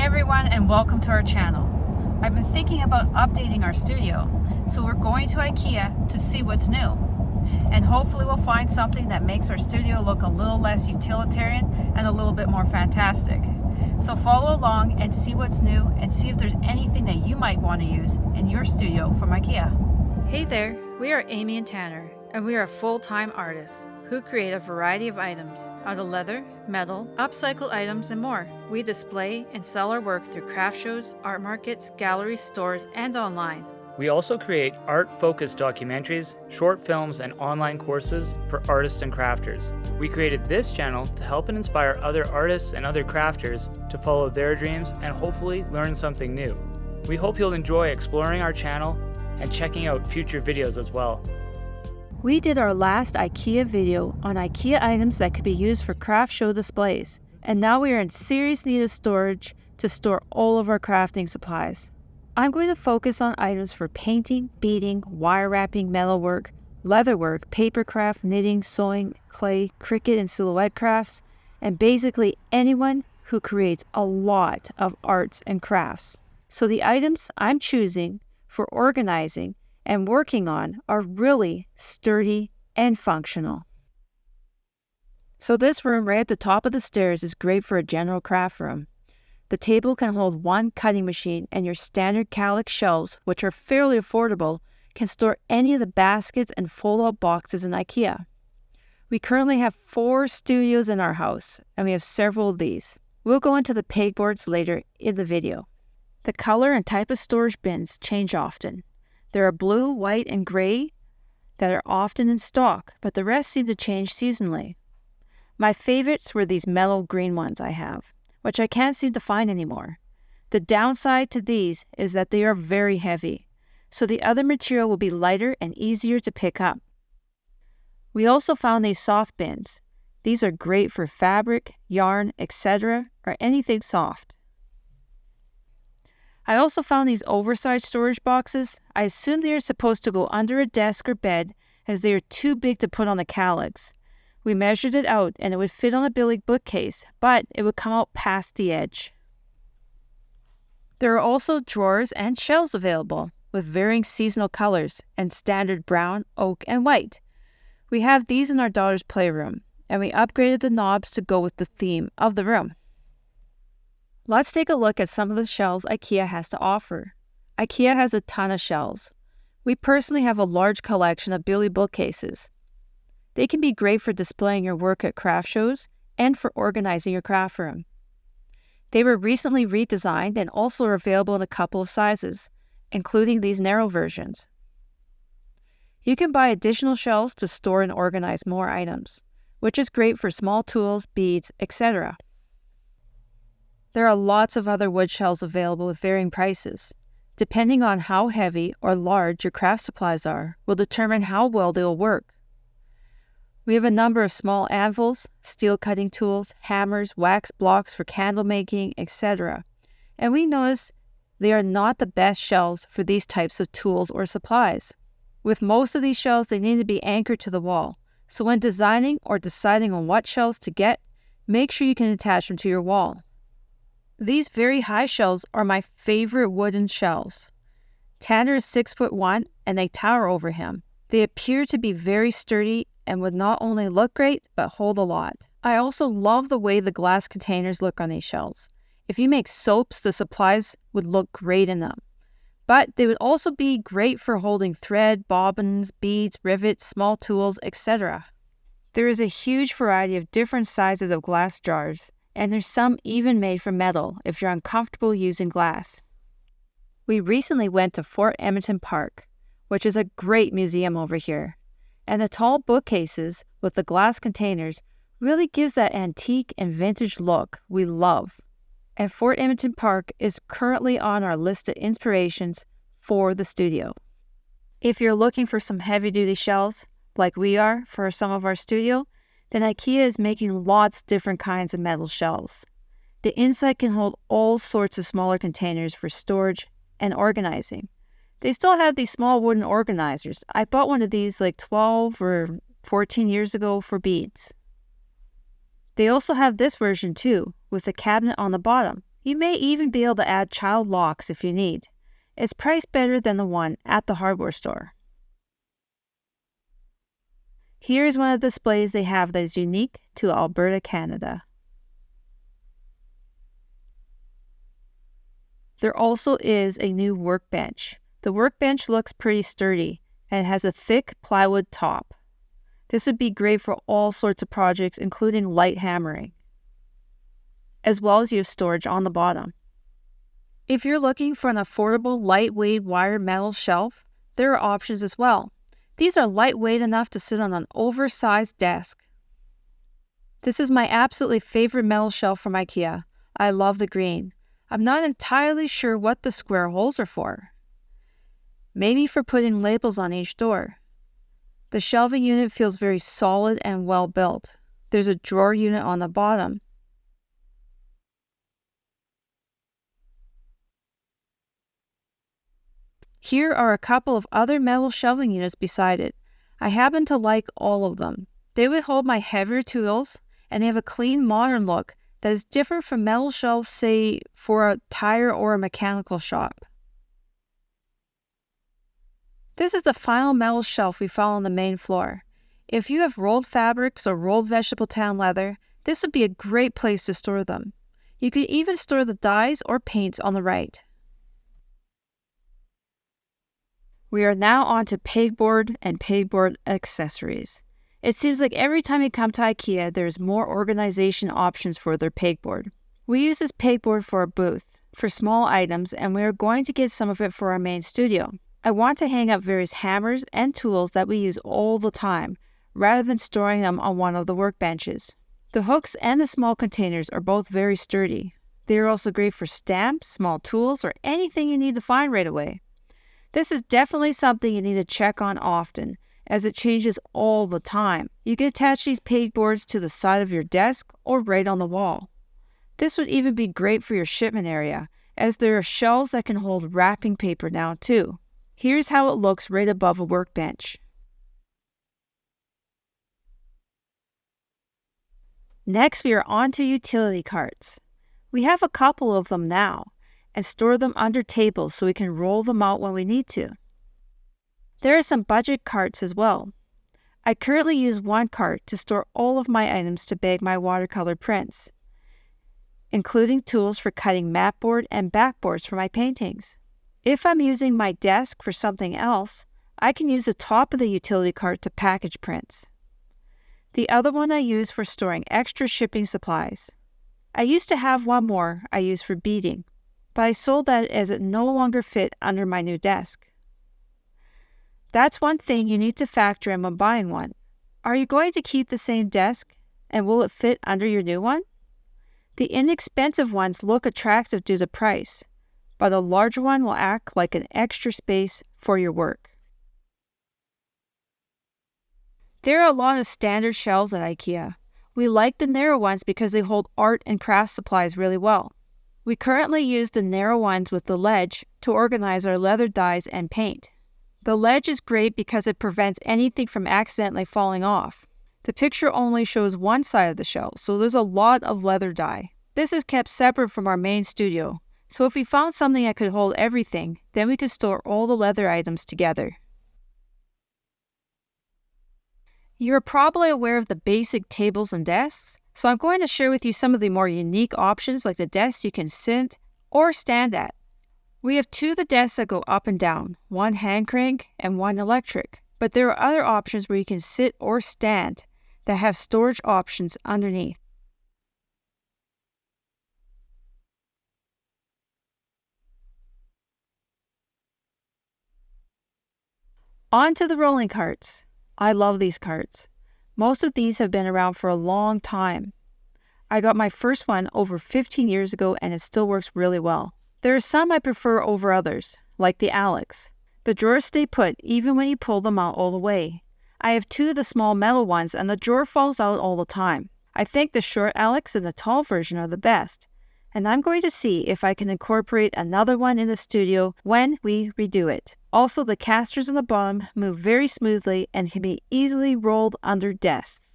everyone, and welcome to our channel. I've been thinking about updating our studio, so we're going to IKEA to see what's new. And hopefully we'll find something that makes our studio look a little less utilitarian and a little bit more fantastic. So follow along and see what's new and see if there's anything that you might want to use in your studio from IKEA. Hey there, we are Amy and Tanner, and we are full-time artists who create a variety of items out of leather, metal, upcycled items, and more. We display and sell our work through craft shows, art markets, galleries, stores, and online. We also create art-focused documentaries, short films, and online courses for artists and crafters. We created this channel to help and inspire other artists and other crafters to follow their dreams and hopefully learn something new. We hope you'll enjoy exploring our channel and checking out future videos as well. We did our last IKEA video on IKEA items that could be used for craft show displays, and now we are in serious need of storage to store all of our crafting supplies. I'm going to focus on items for painting, beading, wire wrapping, metalwork, leatherwork, paper craft, knitting, sewing, clay, Cricut and silhouette crafts, and basically anyone who creates a lot of arts and crafts. So the items I'm choosing for organizing and working on are really sturdy and functional. So this room right at the top of the stairs is great for a general craft room. The table can hold one cutting machine, and your standard Kallax shelves, which are fairly affordable, can store any of the baskets and fold-out boxes in IKEA. We currently have 4 studios in our house, and we have several of these. We'll go into the pegboards later in the video. The color and type of storage bins change often. There are blue, white, and gray that are often in stock, but the rest seem to change seasonally. My favorites were these metal green ones I have, which I can't seem to find anymore. The downside to these is that they are very heavy, so the other material will be lighter and easier to pick up. We also found these soft bins. These are great for fabric, yarn, etc., or anything soft. I also found these oversized storage boxes. I assume they are supposed to go under a desk or bed as they are too big to put on the Kallax. We measured it out and it would fit on a Billig bookcase, but it would come out past the edge. There are also drawers and shelves available with varying seasonal colors and standard brown, oak, and white. We have these in our daughter's playroom, and we upgraded the knobs to go with the theme of the room. Let's take a look at some of the shelves IKEA has to offer. IKEA has a ton of shelves. We personally have a large collection of Billig bookcases. They can be great for displaying your work at craft shows and for organizing your craft room. They were recently redesigned and also are available in a couple of sizes, including these narrow versions. You can buy additional shelves to store and organize more items, which is great for small tools, beads, etc. There are lots of other wood shelves available with varying prices. Depending on how heavy or large your craft supplies are, will determine how well they will work. We have a number of small anvils, steel cutting tools, hammers, wax blocks for candle making, etc. And we notice they are not the best shelves for these types of tools or supplies. With most of these shelves, they need to be anchored to the wall. So when designing or deciding on what shelves to get, make sure you can attach them to your wall. These very high shelves are my favorite wooden shelves. Tanner is 6'1" and they tower over him. They appear to be very sturdy and would not only look great, but hold a lot. I also love the way the glass containers look on these shelves. If you make soaps, the supplies would look great in them. But they would also be great for holding thread, bobbins, beads, rivets, small tools, etc. There is a huge variety of different sizes of glass jars, and there's some even made from metal if you're uncomfortable using glass. We recently went to Fort Edmonton Park, which is a great museum over here, and the tall bookcases with the glass containers really gives that antique and vintage look we love. And Fort Edmonton Park is currently on our list of inspirations for the studio. If you're looking for some heavy-duty shelves, like we are for some of our studio, then IKEA is making lots of different kinds of metal shelves. The inside can hold all sorts of smaller containers for storage and organizing. They still have these small wooden organizers. I bought one of these like 12 or 14 years ago for beads. They also have this version too, with a cabinet on the bottom. You may even be able to add child locks if you need. It's priced better than the one at the hardware store. Here's one of the displays they have that is unique to Alberta, Canada. There also is a new workbench. The workbench looks pretty sturdy and has a thick plywood top. This would be great for all sorts of projects, including light hammering, as well as you have storage on the bottom. If you're looking for an affordable, lightweight wire metal shelf, there are options as well. These are lightweight enough to sit on an oversized desk. This is my absolutely favorite metal shelf from IKEA. I love the green. I'm not entirely sure what the square holes are for. Maybe for putting labels on each door. The shelving unit feels very solid and well built. There's a drawer unit on the bottom. Here are a couple of other metal shelving units beside it. I happen to like all of them. They would hold my heavier tools, and they have a clean, modern look that is different from metal shelves, say, for a tire or a mechanical shop. This is the final metal shelf we found on the main floor. If you have rolled fabrics or rolled vegetable tan leather, this would be a great place to store them. You could even store the dyes or paints on the right. We are now on to pegboard and pegboard accessories. It seems like every time you come to IKEA, there's more organization options for their pegboard. We use this pegboard for our booth, for small items, and we are going to get some of it for our main studio. I want to hang up various hammers and tools that we use all the time, rather than storing them on one of the workbenches. The hooks and the small containers are both very sturdy. They are also great for stamps, small tools, or anything you need to find right away. This is definitely something you need to check on often, as it changes all the time. You can attach these pegboards to the side of your desk or right on the wall. This would even be great for your shipment area, as there are shelves that can hold wrapping paper now too. Here's how it looks right above a workbench. Next, we are on to utility carts. We have a couple of them now, and store them under tables so we can roll them out when we need to. There are some budget carts as well. I currently use one cart to store all of my items to bag my watercolor prints, including tools for cutting mat board and backboards for my paintings. If I'm using my desk for something else, I can use the top of the utility cart to package prints. The other one I use for storing extra shipping supplies. I used to have one more I use for beading, but I sold that as it no longer fit under my new desk. That's one thing you need to factor in when buying one. Are you going to keep the same desk, and will it fit under your new one? The inexpensive ones look attractive due to price, but a larger one will act like an extra space for your work. There are a lot of standard shelves at IKEA. We like the narrow ones because they hold art and craft supplies really well. We currently use the narrow ones with the ledge to organize our leather dyes and paint. The ledge is great because it prevents anything from accidentally falling off. The picture only shows one side of the shelf, so there's a lot of leather dye. This is kept separate from our main studio, so if we found something that could hold everything, then we could store all the leather items together. You're probably aware of the basic tables and desks, so I'm going to share with you some of the more unique options like the desks you can sit or stand at. We have two of the desks that go up and down, one hand crank and one electric, but there are other options where you can sit or stand that have storage options underneath. On to the rolling carts. I love these carts. Most of these have been around for a long time. I got my first one over 15 years ago and it still works really well. There are some I prefer over others, like the Alex. The drawers stay put even when you pull them out all the way. I have two of the small metal ones and the drawer falls out all the time. I think the short Alex and the tall version are the best. And I'm going to see if I can incorporate another one in the studio when we redo it. Also, the casters on the bottom move very smoothly and can be easily rolled under desks.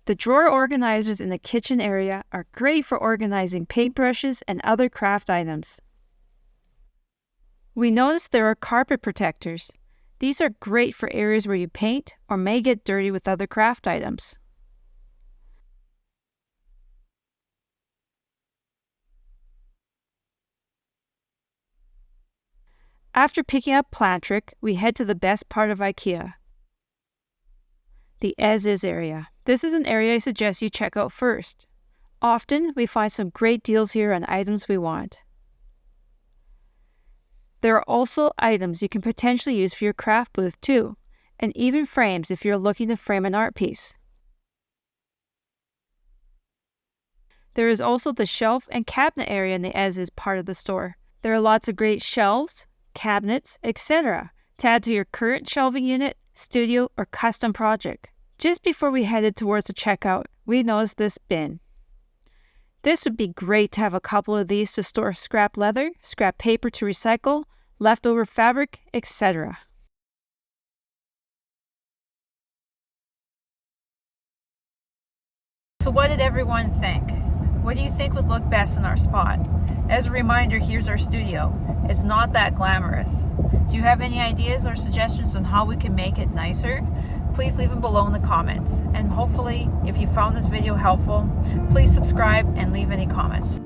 The drawer organizers in the kitchen area are great for organizing paintbrushes and other craft items. We noticed there are carpet protectors. These are great for areas where you paint or may get dirty with other craft items. After picking up plant trick, we head to the best part of IKEA, the as-is area. This is an area I suggest you check out first. Often, we find some great deals here on items we want. There are also items you can potentially use for your craft booth too, and even frames if you're looking to frame an art piece. There is also the shelf and cabinet area in the as-is part of the store. There are lots of great shelves, cabinets, etc. to add to your current shelving unit, studio, or custom project. Just before we headed towards the checkout, we noticed this bin. This would be great to have a couple of these to store scrap leather, scrap paper to recycle, leftover fabric, etc. So what did everyone think? What do you think would look best in our spot? As a reminder, here's our studio. It's not that glamorous. Do you have any ideas or suggestions on how we can make it nicer? Please leave them below in the comments. And hopefully, if you found this video helpful, please subscribe and leave any comments.